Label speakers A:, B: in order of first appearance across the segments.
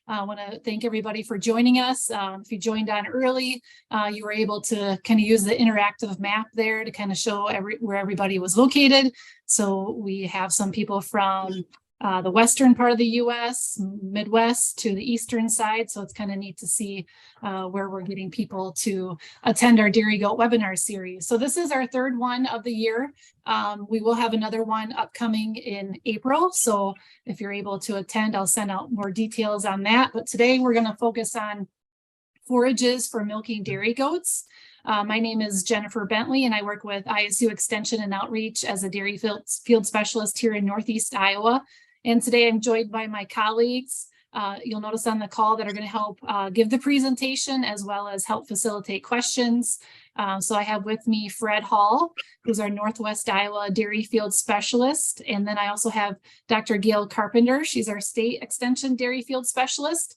A: I want to thank everybody for joining us. If you joined on early, you were able to kind of use the interactive map there to kind of show where everybody was located. So we have some people from the western part of the U.S., Midwest to the eastern side. So it's kind of neat to see where we're getting people to attend our Dairy Goat webinar series. So this is our third one of the year. We will have another one upcoming in April. So if you're able to attend, I'll send out more details on that. But today we're going to focus on forages for milking dairy goats. My name is Jennifer Bentley, and I work with ISU Extension and Outreach as a dairy field specialist here in Northeast Iowa. And today I'm joined by my colleagues. You'll notice on the call that are going to help give the presentation as well as help facilitate questions. So I have with me Fred Hall, who's our Northwest Iowa Dairy Field Specialist. And then I also have Dr. Gail Carpenter. She's our State Extension Dairy Field Specialist.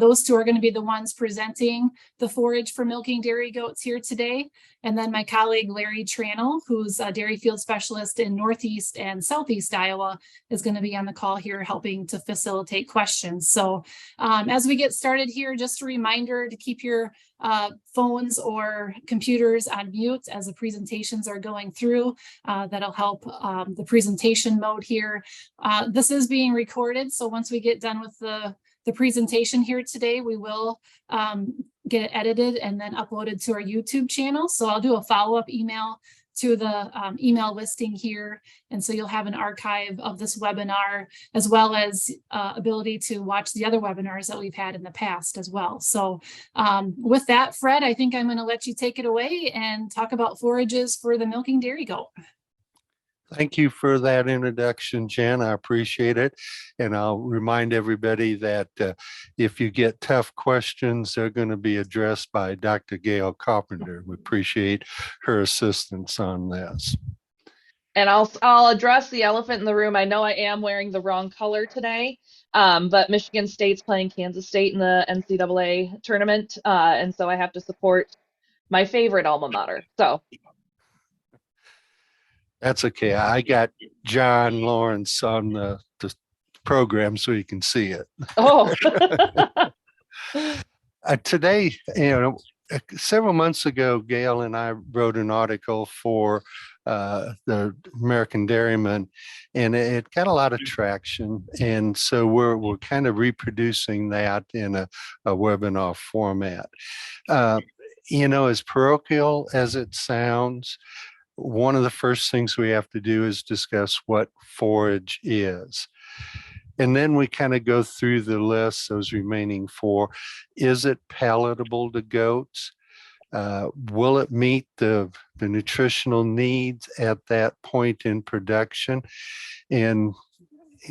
A: Those two are going to be the ones presenting the forage for milking dairy goats here today. And then my colleague, Larry Tranel, who's a dairy field specialist in Northeast and Southeast Iowa, is going to be on the call here helping to facilitate questions. So as we get started here, just a reminder to keep your phones or computers on mute as the presentations are going through. That'll help the presentation mode here. This is being recorded, so once we get done with the presentation here today, we will get it edited and then uploaded to our YouTube channel. So I'll do a follow-up email to the email listing here. And so you'll have an archive of this webinar, as well as ability to watch the other webinars that we've had in the past as well. So with that, Fred, I think I'm going to let you take it away and talk about forages for the milking dairy goat.
B: Thank you for that introduction, Jen. I appreciate it. And I'll remind everybody that if you get tough questions, they're going to be addressed by Dr. Gail Carpenter. We appreciate her assistance on this.
C: And I'll address the elephant in the room. I know I am wearing the wrong color today, but Michigan State's playing Kansas State in the NCAA tournament. And so I have to support my favorite alma mater. So.
B: That's okay. I got John Lawrence on the program so you can see it.
C: Oh.
B: Today, several months ago, Gail and I wrote an article for the American Dairyman, and it got a lot of traction. And so we're kind of reproducing that in a webinar format. As parochial as it sounds, one of the first things we have to do is discuss what forage is. And then we kind of go through the list, those remaining four. Is it palatable to goats? Will it meet the nutritional needs at that point in production? And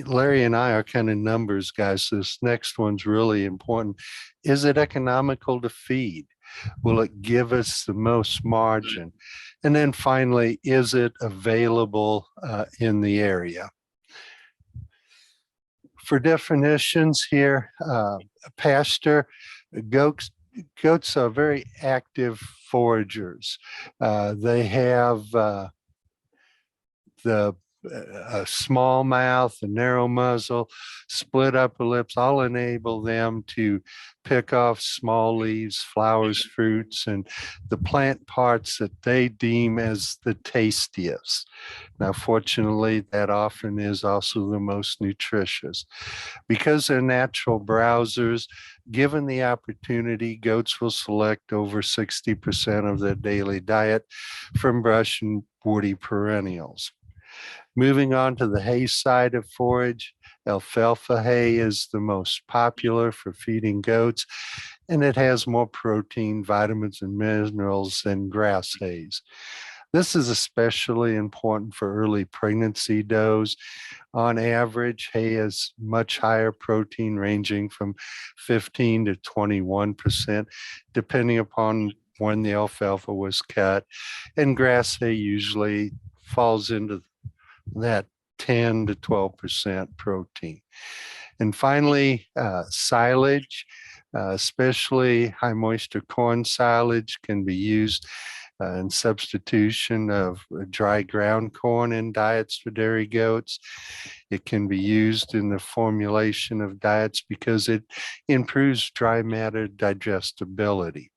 B: Larry and I are kind of numbers guys, so this next one's really important. Is it economical to feed? Will it give us the most margin? And then finally, is it available in the area? For definitions here, pasture, goats are very active foragers. They have a small mouth, a narrow muzzle, split upper lips, all enable them to pick off small leaves, flowers, fruits, and the plant parts that they deem as the tastiest. Now, fortunately, that often is also the most nutritious. Because they're natural browsers, given the opportunity, goats will select over 60% of their daily diet from brush and woody perennials. Moving on to the hay side of forage, alfalfa hay is the most popular for feeding goats, and it has more protein, vitamins, and minerals than grass hays. This is especially important for early pregnancy does. On average, hay has much higher protein, ranging from 15 to 21%, depending upon when the alfalfa was cut, and grass hay usually falls into that 10 to 12% protein. And finally, silage, especially high moisture corn silage, can be used and substitution of dry ground corn in diets for dairy goats. It can be used in the formulation of diets because it improves dry matter digestibility.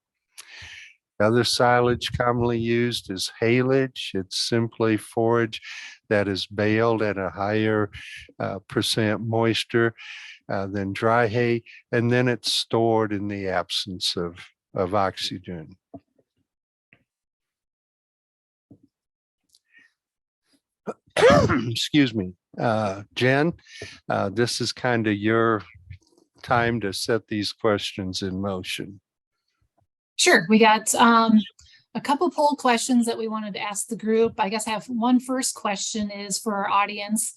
B: Other silage commonly used is haylage. It's simply forage that is baled at a higher percent moisture than dry hay, and then it's stored in the absence of oxygen. Excuse me. Jen, this is kind of your time to set these questions in motion.
A: Sure, we got a couple poll questions that we wanted to ask the group. I guess I have one first question is for our audience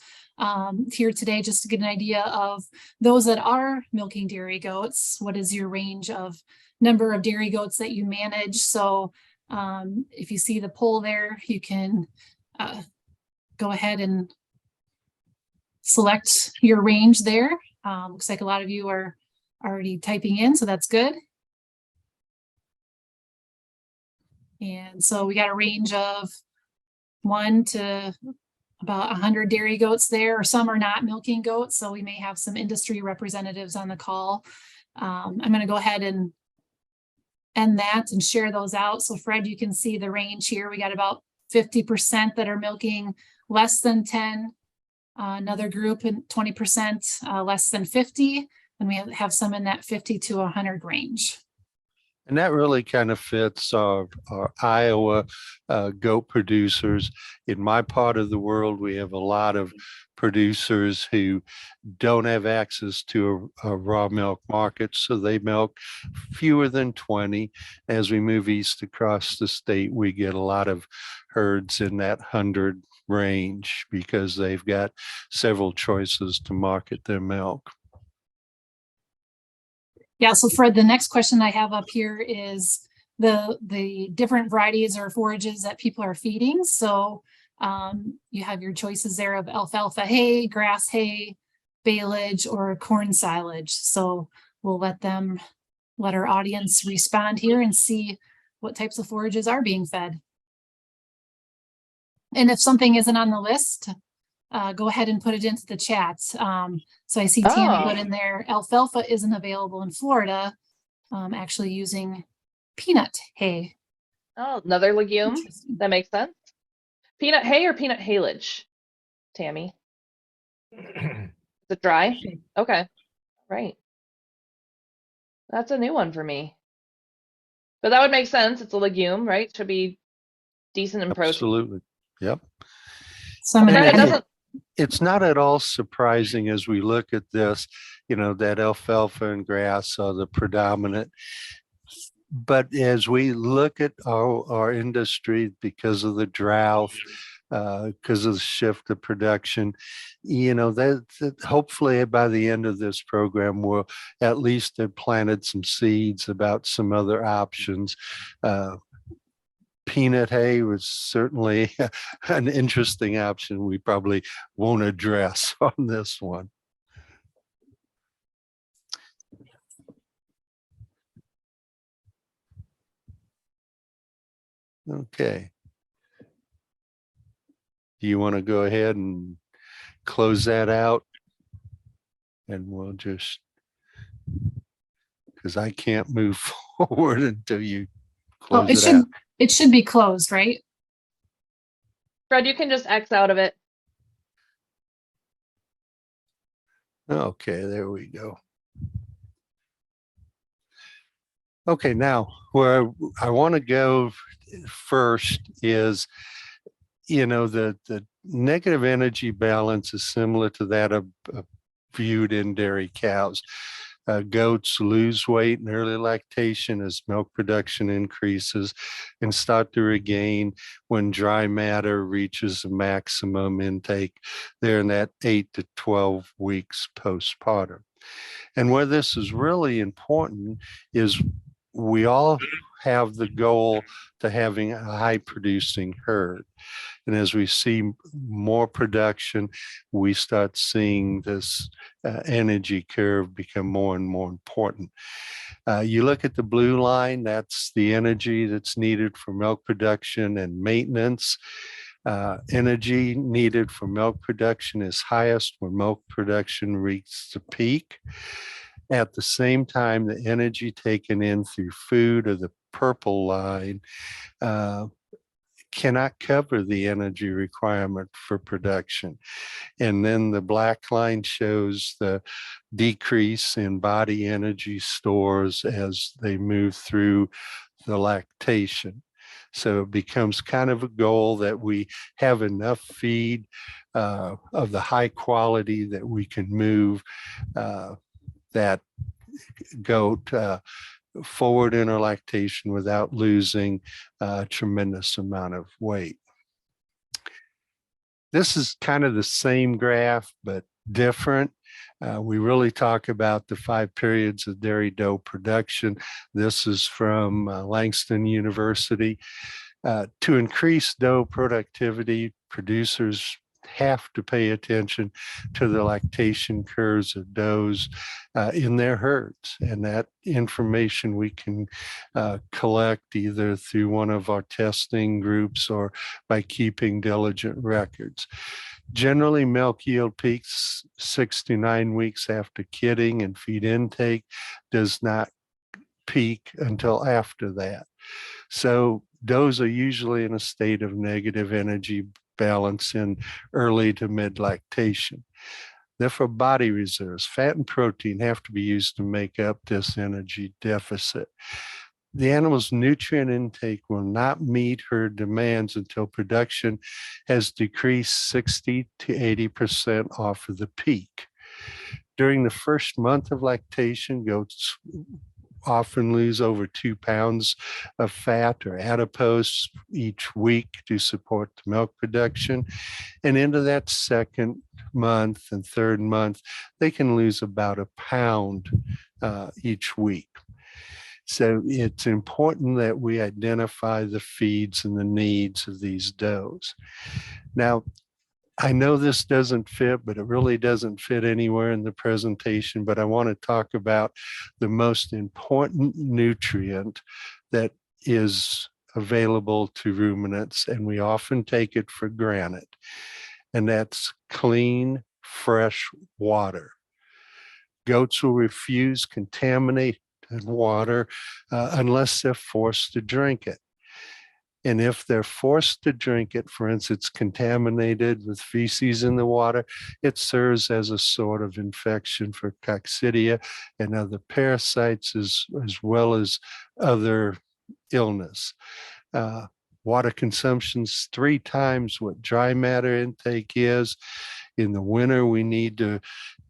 A: here today, just to get an idea of those that are milking dairy goats. What is your range of number of dairy goats that you manage? So if you see the poll there, you can go ahead and select your range there. Looks like a lot of you are already typing in, so that's good. And so we got a range of 1 to about 100 dairy goats there, or some are not milking goats, so we may have some industry representatives on the call. I'm going to go ahead and end that and share those out. So Fred, you can see the range here. We got about 50% that are milking less than 10, another group in 20% less than 50, and we have some in that 50 to 100 range.
B: And that really kind of fits our Iowa goat producers. In my part of the world, we have a lot of producers who don't have access to a raw milk market, so they milk fewer than 20. As we move east across the state, we get a lot of herds in that 100 range because they've got several choices to market their milk.
A: Yeah, so Fred, the next question I have up here is the different varieties or forages that people are feeding. So you have your choices there of alfalfa hay, grass hay, baleage, or corn silage. So we'll let our audience respond here and see what types of forages are being fed. And if something isn't on the list, go ahead and put it into the chat. So I see Tammy put in there, alfalfa isn't available in Florida, actually using peanut hay.
C: Oh, another legume. That makes sense. Peanut hay or peanut haylage, Tammy? Is it dry? Okay, right. That's a new one for me. But that would make sense. It's a legume, right? Should be decent in protein.
B: Absolutely. Yep.
A: So I'm gonna
B: it's not at all surprising as we look at this, that alfalfa and grass are the predominant. But as we look at our industry, because of the drought, because of the shift of production, that hopefully by the end of this program, we'll at least have planted some seeds about some other options. Peanut hay was certainly an interesting option we probably won't address on this one. Okay. Do you want to go ahead and close that out? And we'll just, because I can't move forward until you close it out.
A: It should be closed, right?
C: Fred, you can just X out of it.
B: Okay, there we go. Okay, now where I want to go first is, the negative energy balance is similar to that of viewed in dairy cows. Goats lose weight in early lactation as milk production increases and start to regain when dry matter reaches a maximum intake there in that 8 to 12 weeks postpartum. And where this is really important is we all have the goal to having a high producing herd. And as we see more production, we start seeing this energy curve become more and more important. You look at the blue line, that's the energy that's needed for milk production and maintenance. Energy needed for milk production is highest when milk production reaches the peak. At the same time, the energy taken in through food, or the purple line, cannot cover the energy requirement for production. And then the black line shows the decrease in body energy stores as they move through the lactation. So it becomes kind of a goal that we have enough feed of the high quality that we can move that goat forward in our lactation without losing a tremendous amount of weight. This is kind of the same graph, but different. We really talk about the 5 periods of dairy doe production. This is from Langston University. To increase doe productivity, producers have to pay attention to the lactation curves of does in their herds. And that information we can collect either through one of our testing groups or by keeping diligent records. Generally, milk yield peaks 6 to 9 weeks after kidding, and feed intake does not peak until after that. So does are usually in a state of negative energy balance in early to mid lactation. Therefore, body reserves, fat and protein, have to be used to make up this energy deficit. The animal's nutrient intake will not meet her demands until production has decreased 60 to 80% off of the peak. During the first month of lactation, goats often lose over 2 pounds of fat or adipose each week to support the milk production. And into that second month and third month, they can lose about 1 pound each week. So it's important that we identify the feeds and the needs of these does. Now, I know this doesn't fit, but it really doesn't fit anywhere in the presentation, but I want to talk about the most important nutrient that is available to ruminants, and we often take it for granted, and that's clean, fresh water. Goats will refuse contaminated water unless they're forced to drink it. And if they're forced to drink it, for instance, contaminated with feces in the water, it serves as a sort of infection for coccidia and other parasites, as well as other illness. Water consumption is 3 times what dry matter intake is. In the winter, we need to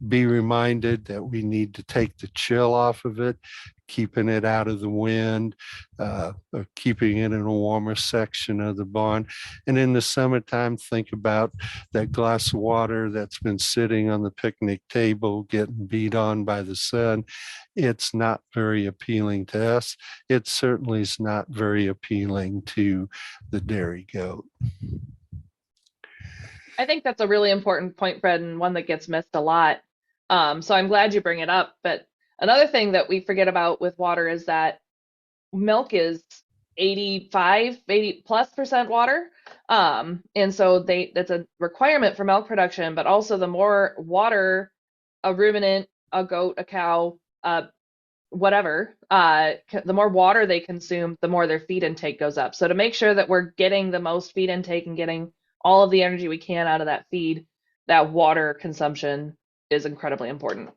B: be reminded that we need to take the chill off of it, keeping it out of the wind, or keeping it in a warmer section of the barn. And in the summertime, think about that glass of water that's been sitting on the picnic table, getting beat on by the sun. It's not very appealing to us. It certainly is not very appealing to the dairy goat.
C: I think that's a really important point, Fred, and one that gets missed a lot. So I'm glad you bring it up. But another thing that we forget about with water is that milk is 80+% water. And so that's a requirement for milk production, but also the more water a ruminant, a goat, a cow, whatever, the more water they consume, the more their feed intake goes up. So to make sure that we're getting the most feed intake and getting all of the energy we can out of that feed, that water consumption is incredibly important.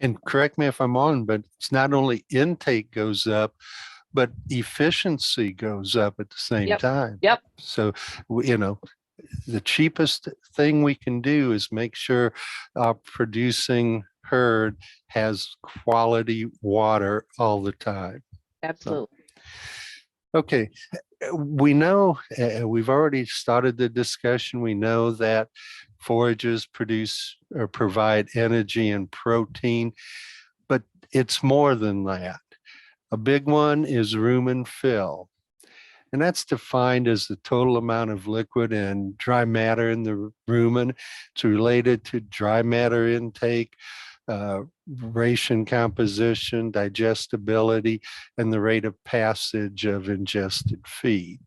B: And correct me if I'm wrong, but it's not only intake goes up, but efficiency goes up at the same time.
C: Yep.
B: So, the cheapest thing we can do is make sure our producing herd has quality water all the time.
C: Absolutely.
B: Okay. We know, we've already started the discussion. We know that forages produce or provide energy and protein, but it's more than that. A big one is rumen fill. And that's defined as the total amount of liquid and dry matter in the rumen. It's related to dry matter intake, ration composition, digestibility, and the rate of passage of ingested feed.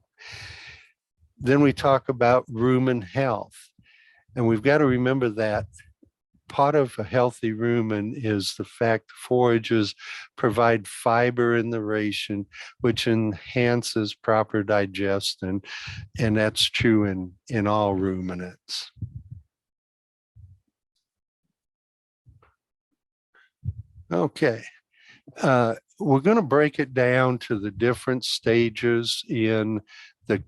B: Then we talk about rumen health. And we've got to remember that part of a healthy rumen is the fact forages provide fiber in the ration, which enhances proper digestion, and that's true in all ruminants. Okay, we're going to break it down to the different stages in the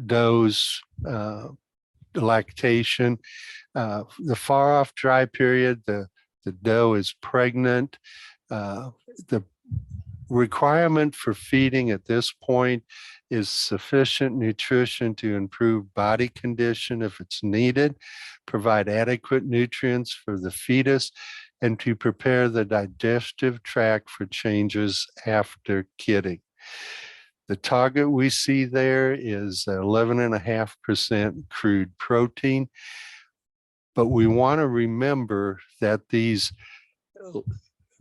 B: doe's lactation. The far off dry period, the doe is pregnant. The requirement for feeding at this point is sufficient nutrition to improve body condition if it's needed, provide adequate nutrients for the fetus, and to prepare the digestive tract for changes after kidding. The target we see there is 11.5% crude protein. But we want to remember that these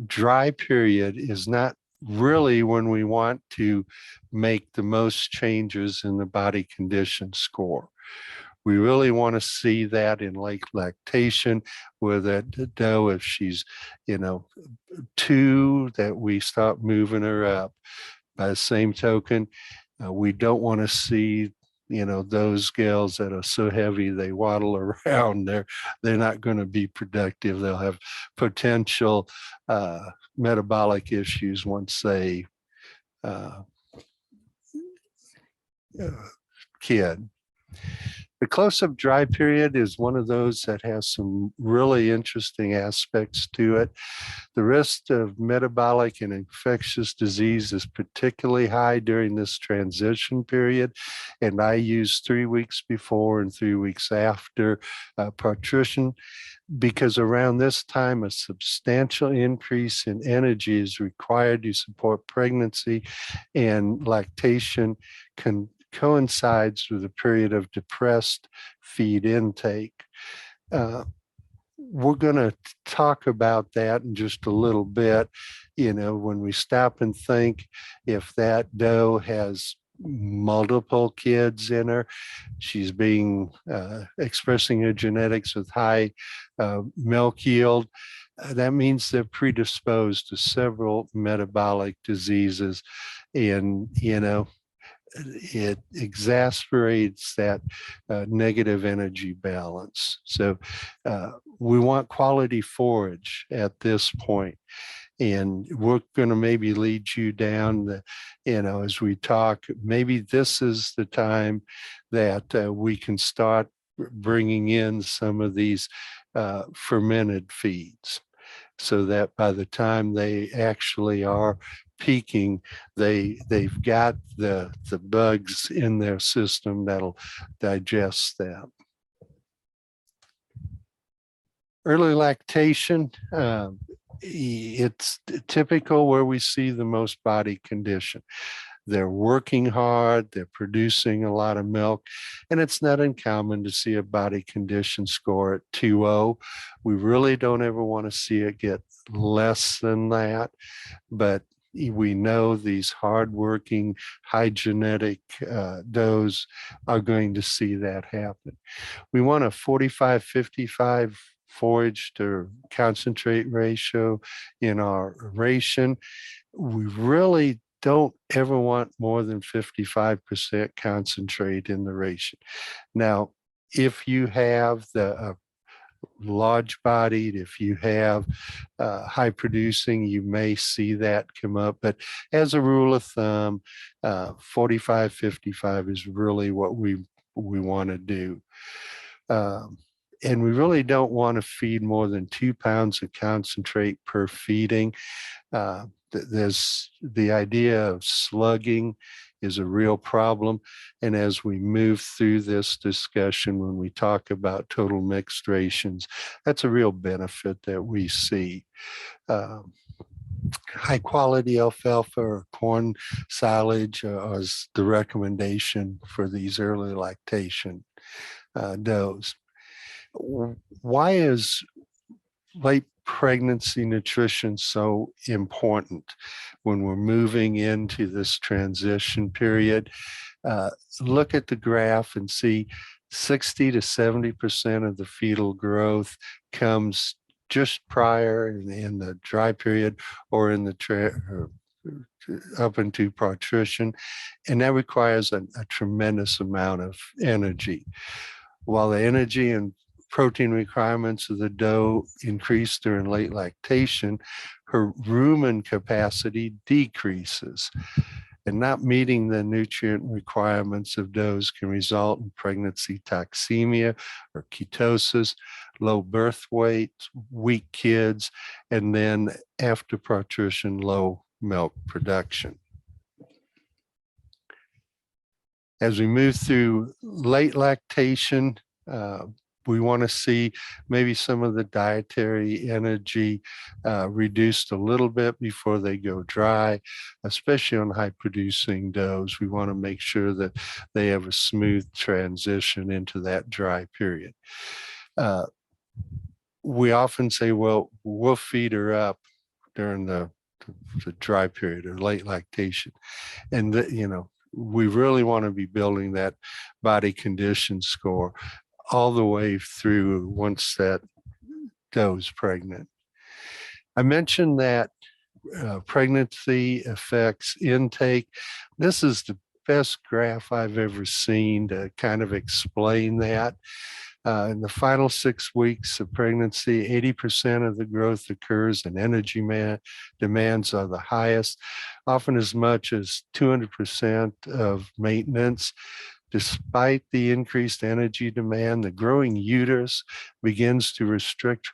B: dry period is not really when we want to make the most changes in the body condition score. We really want to see that in late lactation, where that doe, if she's, 2, that we start moving her up. By the same token, we don't want to see those gals that are so heavy they waddle around. They're not going to be productive. They'll have potential metabolic issues once they kid. The close-up dry period is one of those that has some really interesting aspects to it. The risk of metabolic and infectious disease is particularly high during this transition period, and I use 3 weeks before and 3 weeks after partition, because around this time a substantial increase in energy is required to support pregnancy, and lactation coincides with a period of depressed feed intake. We're going to talk about that in just a little bit. When we stop and think, if that doe has multiple kids in her, she's being expressing her genetics with high milk yield, that means they're predisposed to several metabolic diseases, and it exasperates that negative energy balance. So we want quality forage at this point. And we're going to maybe lead you down as we talk, maybe this is the time that we can start bringing in some of these fermented feeds, so that by the time they actually are peaking, they've got the bugs in their system that'll digest them. Early lactation, it's typical where we see the most body condition. They're working hard, they're producing a lot of milk, and it's not uncommon to see a body condition score at 2.0. We really don't ever want to see it get less than that, but we know these hardworking, high genetic does are going to see that happen. We want a 45-55 forage to concentrate ratio in our ration. We really don't ever want more than 55% concentrate in the ration. Now, if you have the large bodied, if you have high producing, you may see that come up. But as a rule of thumb, 45-55 is really what we want to do. And we really don't want to feed more than 2 pounds of concentrate per feeding. There's the idea of slugging is a real problem. And as we move through this discussion, when we talk about total mixed rations, that's a real benefit that we see. high quality alfalfa or corn silage is the recommendation for these early lactation does. Why is late pregnancy nutrition so important when we're moving into this transition period? Look at the graph and see 60 to 70% of the fetal growth comes just prior in the dry period or in the up into partition, and that requires a tremendous amount of energy. While the energy and protein requirements of the doe increase during late lactation, her rumen capacity decreases. And not meeting the nutrient requirements of does can result in pregnancy toxemia or ketosis, low birth weight, weak kids, and then after partition, low milk production. As we move through late lactation, we want to see maybe some of the dietary energy reduced a little bit before they go dry, especially on high producing does. We want to make sure that they have a smooth transition into that dry period. We often say, well, we'll feed her up during the dry period or late lactation. And, we really want to be building that body condition score all the way through once that doe's pregnant. I mentioned that pregnancy affects intake. This is the best graph I've ever seen to kind of explain that. In the final 6 weeks of pregnancy, 80% of the growth occurs and energy demands are the highest, often as much as 200% of maintenance. Despite the increased energy demand, the growing uterus begins to restrict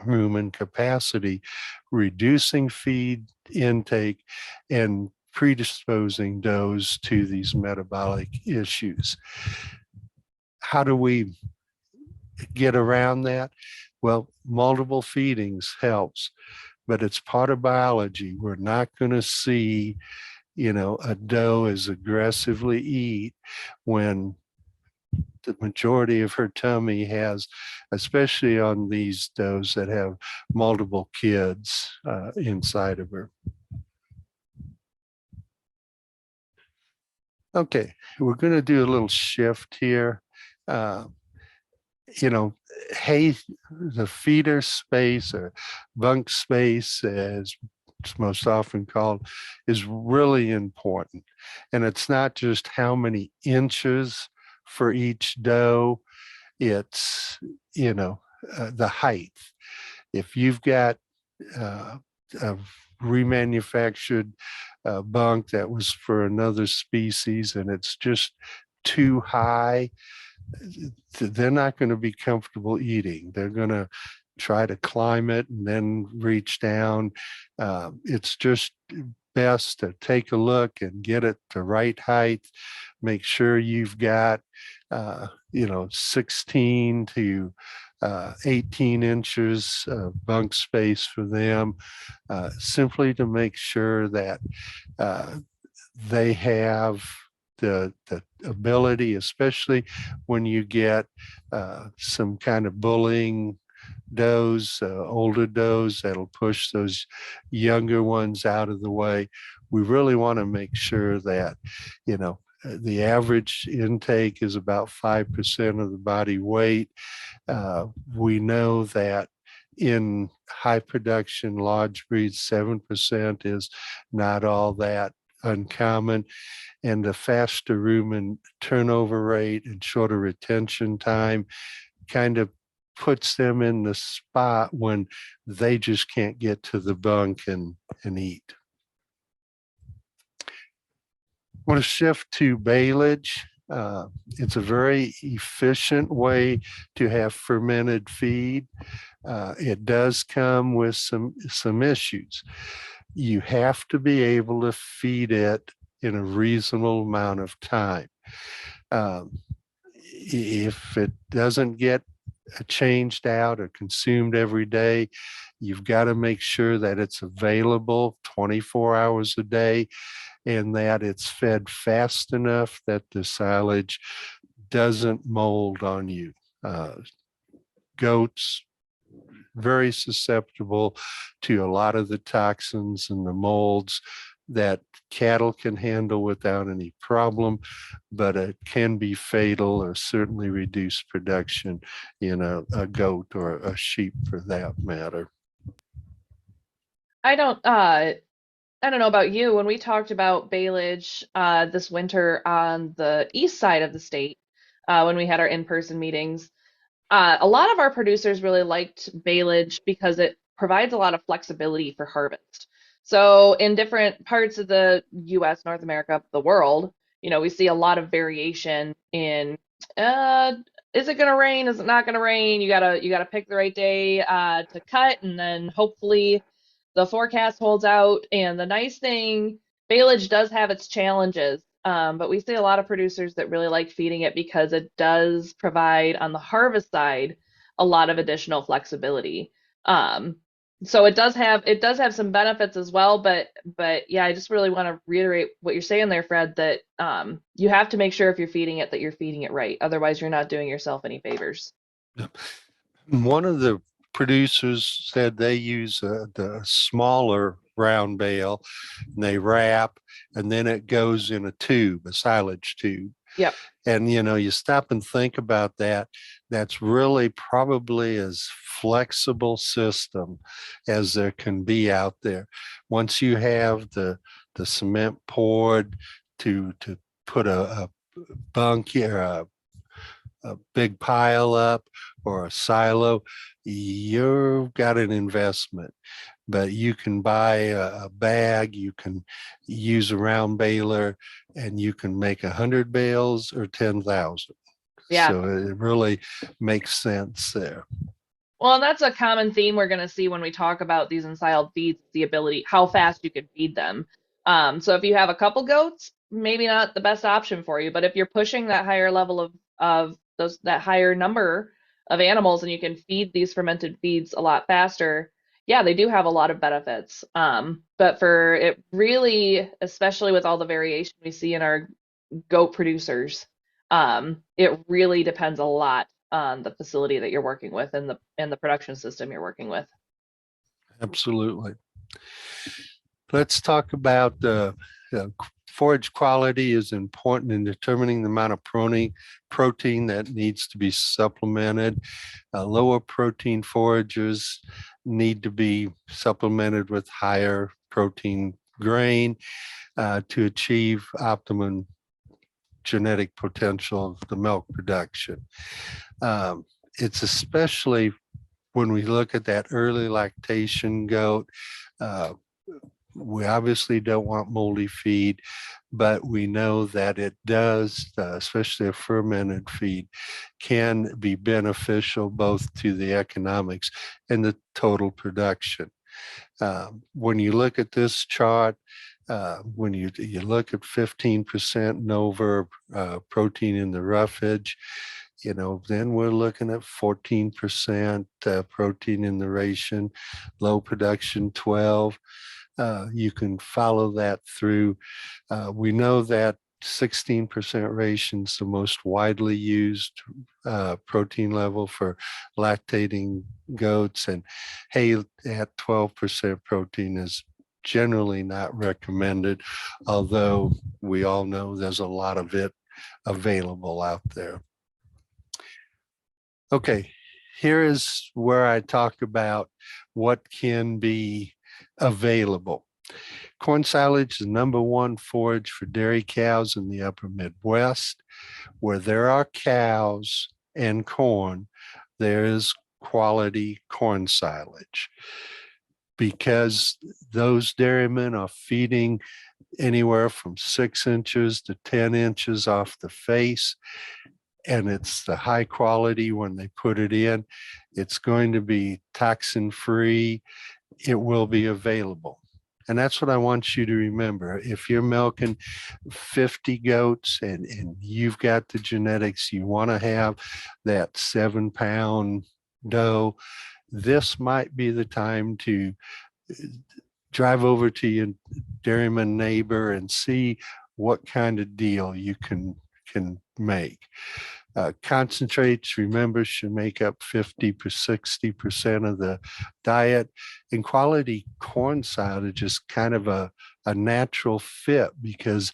B: rumen capacity, reducing feed intake and predisposing does to these metabolic issues. How do we get around that? Well, multiple feedings helps, but it's part of biology. We're not going to see a doe as aggressively eat when the majority of her tummy has, especially on these does that have multiple kids inside of her. Okay, we're going to do a little shift here. The feeder space or bunk space, as it's most often called, is really important. And it's not just how many inches for each doe, it's, the height. If you've got a remanufactured bunk that was for another species and it's just too high, they're not going to be comfortable eating. They're going to try to climb it and then reach down. It's just best to take a look and get it the right height. Make sure you've got, 16 to 18 inches of bunk space for them, simply to make sure that they have the ability, especially when you get some kind of bullying does, older does that'll push those younger ones out of the way. We really want to make sure that, the average intake is about 5% of the body weight. We know that in high production large breeds, 7% is not all that uncommon, and the faster rumen turnover rate and shorter retention time kind of puts them in the spot when they just can't get to the bunk and eat. I want to shift to baleage. It's a very efficient way to have fermented feed. It does come with some issues. You have to be able to feed it in a reasonable amount of time. If it doesn't get changed out or consumed every day, You've got to make sure that it's available 24 hours a day and that it's fed fast enough that the silage doesn't mold on you. Goats, very susceptible to a lot of the toxins and the molds that cattle can handle without any problem, but it can be fatal or certainly reduce production in a goat or a sheep for that matter.
C: I don't know about you. When we talked about baleage this winter on the east side of the state, when we had our in-person meetings, a lot of our producers really liked baleage because it provides a lot of flexibility for harvest. So in different parts of the US, North America, the world, we see a lot of variation in is it gonna rain? Is it not gonna rain? You gotta pick the right day to cut, and then hopefully the forecast holds out. And the nice thing, baleage does have its challenges, but we see a lot of producers that really like feeding it because it does provide on the harvest side a lot of additional flexibility. So it does have some benefits as well, but yeah, I just really want to reiterate what you're saying there, Fred, that you have to make sure if you're feeding it that you're feeding it right. Otherwise, you're not doing yourself any favors.
B: One of the producers said they use the smaller round bale, and they wrap, and then it goes in a tube, a silage tube.
C: Yep.
B: And you stop and think about that. That's really probably as flexible system as there can be out there. Once you have the cement poured to put a bunk here, a big pile up or a silo, you've got an investment. But you can buy a bag, you can use a round baler, and you can make 100 bales or 10,000.
C: Yeah.
B: So it really makes sense there.
C: Well, and that's a common theme we're going to see when we talk about these ensiled feeds, the ability, how fast you can feed them. So if you have a couple goats, maybe not the best option for you, but if you're pushing that higher level of that higher number of animals and you can feed these fermented feeds a lot faster, yeah, they do have a lot of benefits. But for it really, especially with all the variation we see in our goat producers, it really depends a lot on the facility that you're working with and the production system you're working with.
B: Absolutely. Let's talk about forage quality is important in determining the amount of protein that needs to be supplemented. Lower protein forages need to be supplemented with higher protein grain to achieve optimum genetic potential of the milk production. It's especially when we look at that early lactation goat, we obviously don't want moldy feed, but we know that it does, especially a fermented feed, can be beneficial both to the economics and the total production. When you look at this chart, when you look at 15% and over protein in the roughage, then we're looking at 14% protein in the ration, low production 12. You can follow that through. We know that 16% ration is the most widely used protein level for lactating goats, and hay at 12% protein is generally not recommended, although we all know there's a lot of it available out there. Okay, here is where I talk about what can be available. Corn silage is the #1 forage for dairy cows in the upper Midwest. Where there are cows and corn, there is quality corn silage, because those dairymen are feeding anywhere from 6 inches to 10 inches off the face. And it's the high quality when they put it in. It's going to be toxin free. It will be available. And that's what I want you to remember. If you're milking 50 goats and you've got the genetics, you want to have that 7-pound doe, this might be the time to drive over to your dairyman neighbor and see what kind of deal you can make. Concentrates, remember, should make up 50 to 60% of the diet. And quality corn silage is kind of a natural fit because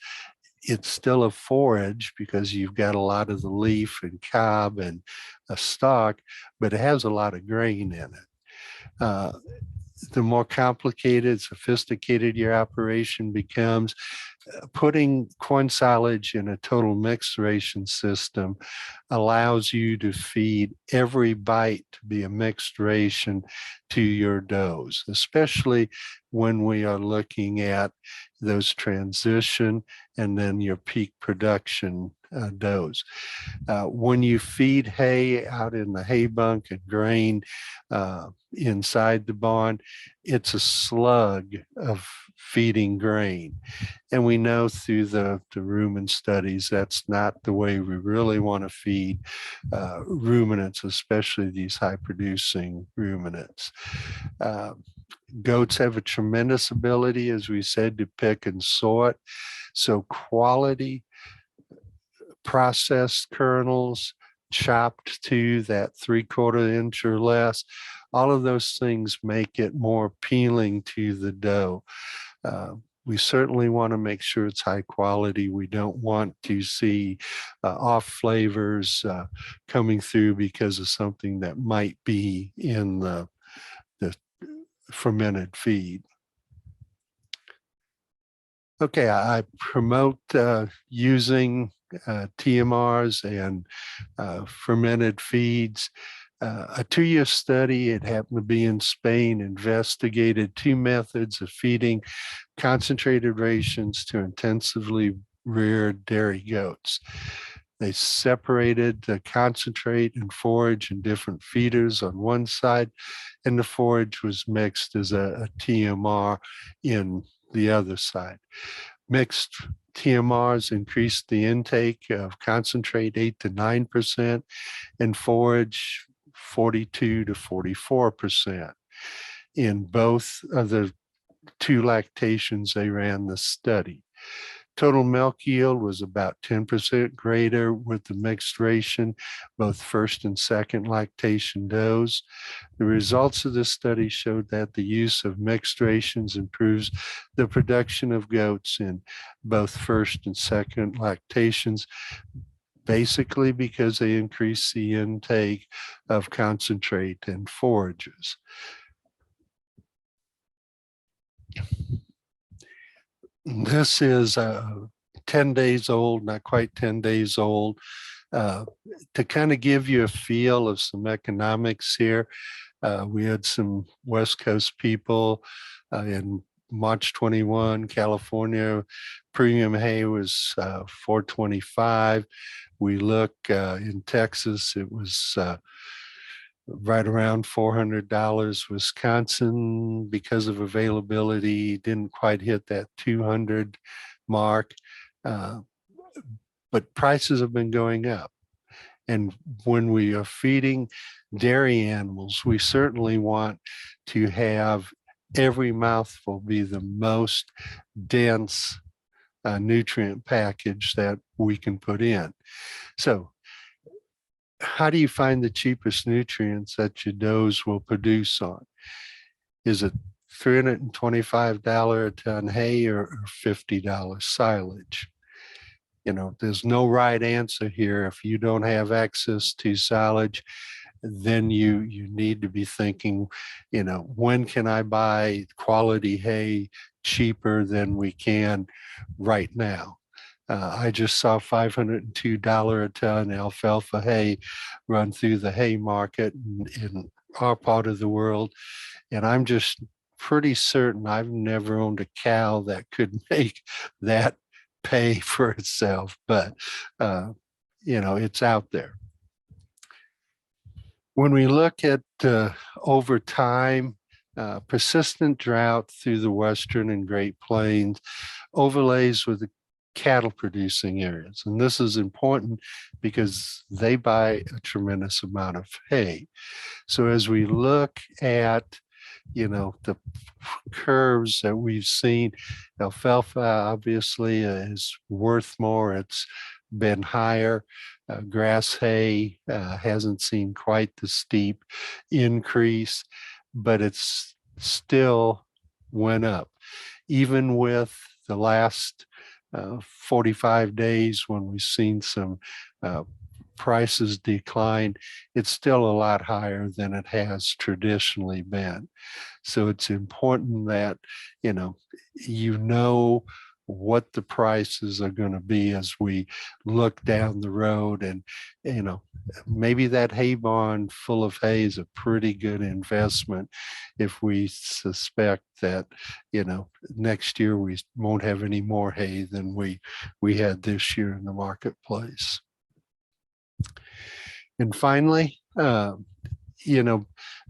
B: it's still a forage because you've got a lot of the leaf and cob and a stalk, but it has a lot of grain in it. The more complicated, sophisticated your operation becomes, putting corn silage in a total mixed ration system allows you to feed every bite to be a mixed ration to your doughs, especially when we are looking at those transition and then your peak production doughs. When you feed hay out in the hay bunk and grain inside the barn, it's a slug of feeding grain. And we know through the rumen studies, that's not the way we really want to feed ruminants, especially these high producing ruminants. Goats have a tremendous ability, as we said, to pick and sort. So quality processed kernels, chopped to that 3/4 inch or less, all of those things make it more appealing to the dough. We certainly want to make sure it's high quality. We don't want to see off flavors coming through because of something that might be in the fermented feed. Okay, I promote using TMRs and fermented feeds. A 2-year study, it happened to be in Spain, investigated 2 methods of feeding concentrated rations to intensively reared dairy goats. They separated the concentrate and forage in different feeders on one side, and the forage was mixed as a TMR in the other side. Mixed TMRs increased the intake of concentrate 8 to 9% and forage 42 to 44%. In both of the 2 lactations, they ran the study. Total milk yield was about 10% greater with the mixed ration, both first and second lactation doughs. The results of this study showed that the use of mixed rations improves the production of goats in both first and second lactations, basically because they increase the intake of concentrate and forages. This is 10 days old, not quite 10 days old, to kind of give you a feel of some economics here. We had some West Coast people in March 21, California, premium hay was $4.25. We look in Texas, it was right around $400. Wisconsin, because of availability, didn't quite hit that 200 mark, but prices have been going up. And when we are feeding dairy animals, we certainly want to have every mouthful be the most dense nutrient package that we can put in. So how do you find the cheapest nutrients that your doughs will produce on? Is it $325 a ton hay or $50 silage? You know, there's no right answer here. If you don't have access to silage, then you need to be thinking, you know, when can I buy quality hay cheaper than we can right now? I just saw $502 a ton alfalfa hay run through the hay market in our part of the world. And I'm just pretty certain I've never owned a cow that could make that pay for itself, but you know, it's out there. When we look at over time, persistent drought through the Western and Great Plains overlays with cattle producing areas. And this is important because they buy a tremendous amount of hay. So as we look at, the curves that we've seen, alfalfa obviously is worth more. It's been higher. Grass hay hasn't seen quite the steep increase, but it's still went up. Even with the last 45 days when we've seen some prices decline, it's still a lot higher than it has traditionally been. So it's important that, you know what the prices are going to be as we look down the road. And, maybe that hay barn full of hay is a pretty good investment if we suspect that, next year we won't have any more hay than we had this year in the marketplace. And finally, a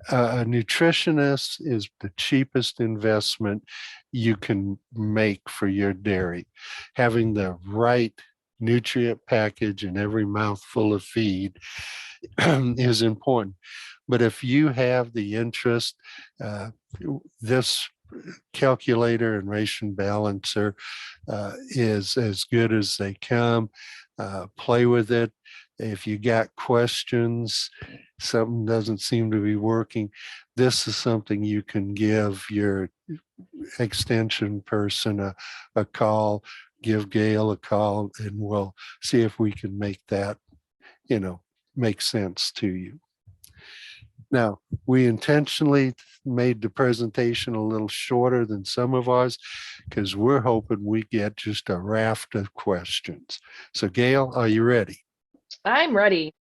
B: nutritionist is the cheapest investment you can make for your dairy. Having the right nutrient package in every mouthful of feed is important. But if you have the interest, this calculator and ration balancer is as good as they come. Play with it. If you got questions, something doesn't seem to be working, this is something you can give your extension person a call, give Gail a call, and we'll see if we can make that, make sense to you. Now, we intentionally made the presentation a little shorter than some of ours because we're hoping we get just a raft of questions. So Gail, are you ready?
C: I'm ready.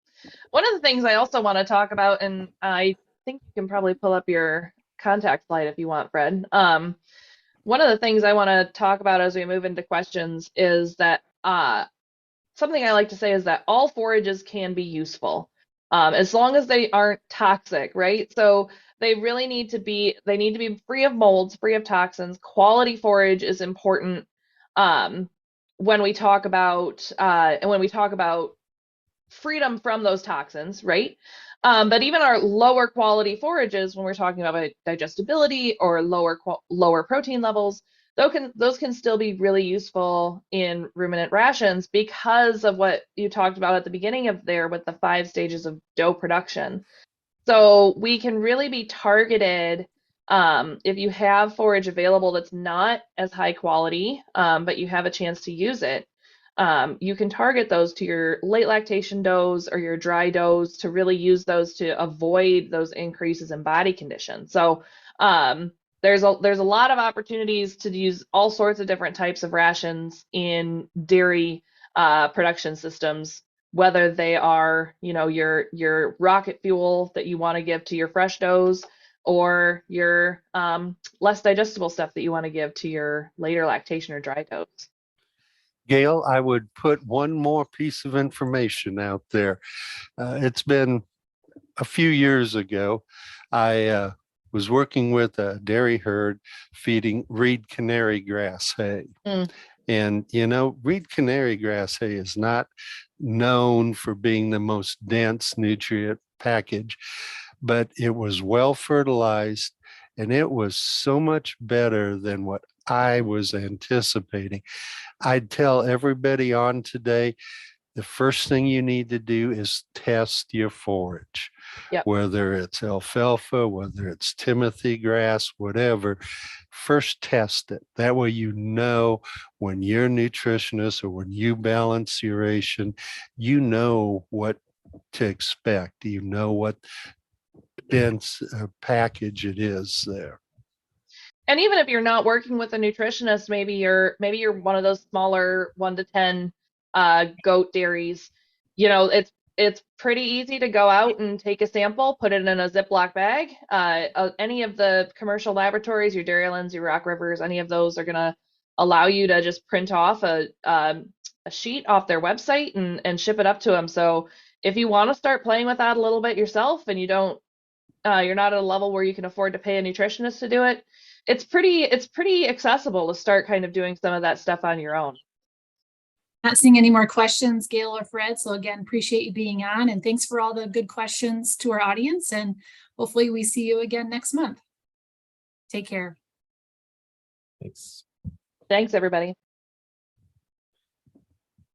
C: One of the things I also want to talk about, and I think you can probably pull up your contact slide if you want, Fred. One of the things I want to talk about as we move into questions is that something I like to say is that all forages can be useful as long as they aren't toxic, right? So they really need to be free of molds, free of toxins. Quality forage is important when we talk about freedom from those toxins, right? But even our lower quality forages, when we're talking about digestibility or lower protein levels, those can still be really useful in ruminant rations because of what you talked about at the beginning of there with the 5 stages of dough production. So we can really be targeted if you have forage available that's not as high quality, but you have a chance to use it. You can target those to your late lactation doughs or your dry doughs to really use those to avoid those increases in body condition. So there's a lot of opportunities to use all sorts of different types of rations in dairy production systems, whether they are, your rocket fuel that you want to give to your fresh doughs or your less digestible stuff that you want to give to your later lactation or dry doughs.
B: Gail, I would put one more piece of information out there. It's been a few years ago. I was working with a dairy herd feeding reed canary grass hay. And, reed canary grass hay is not known for being the most dense nutrient package, but it was well fertilized and it was so much better than what I was anticipating. I'd tell everybody on today, the first thing you need to do is test your forage.
C: Yep.
B: Whether it's alfalfa, whether it's Timothy grass, whatever, first test it. That way you know when you're a nutritionist or when you balance your ration, you know what to expect. You know what dense package it is there.
C: And even if you're not working with a nutritionist, maybe you're one of those smaller 1 to 10 goat dairies. It's pretty easy to go out and take a sample, put it in a Ziploc bag. Any of the commercial laboratories, your Dairylands, your Rock Rivers, any of those are going to allow you to just print off a sheet off their website and ship it up to them. So if you want to start playing with that a little bit yourself and you're not at a level where you can afford to pay a nutritionist to do it, it's pretty accessible to start kind of doing some of that stuff on your own.
A: Not seeing any more questions, Gail or Fred. So again, appreciate you being on, and thanks for all the good questions to our audience, and hopefully we see you again next month. Take care.
D: Thanks.
C: Thanks, everybody.